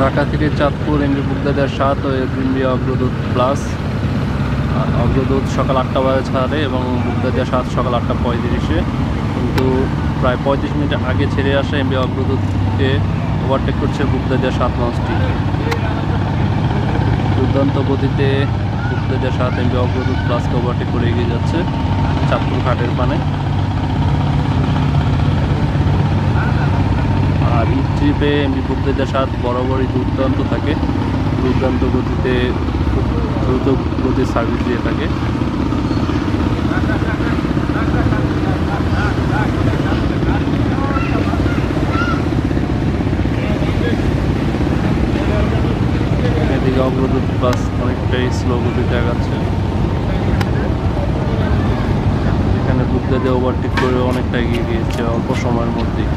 ঢাকা থেকে চাঁদপুর এমবি বুকদাদের 7 ও MB অগ্রদূত plus. অগ্রদূত সকাল 8টা বাজে ছাড়ে এবং বুকদাদিয়া 7 সকাল 8টা 35-এ, কিন্তু প্রায় 35 মিনিট আগে ছেড়ে আসে এমবি অগ্রদূতকে ওভারটেক করছে বুকদাদিয়া 7 লঞ্চটি। দুর্দান্ত গতিতে বুকদাদিয়া 7 এমবি অগ্রদূত প্লাসকে ওভারটেক করে এগিয়ে যাচ্ছে চাঁদপুর ঘাটের পানে। আর এই ট্রিপে এমবি বুকদাদিয়া 7 বরাবরই দুর্দান্ত থাকে, দুর্দান্ত গতিতে খুব দ্রুত গতির সার্ভিস দিয়ে থাকে। এদিকে অগ্রদূত প্লাস অনেকটাই স্লো গতিতে আগাচ্ছে, এখানে বুকদাদিয়া ওভারটেক করে অনেকটা এগিয়ে গিয়েছে অল্প সময়ের মধ্যেই।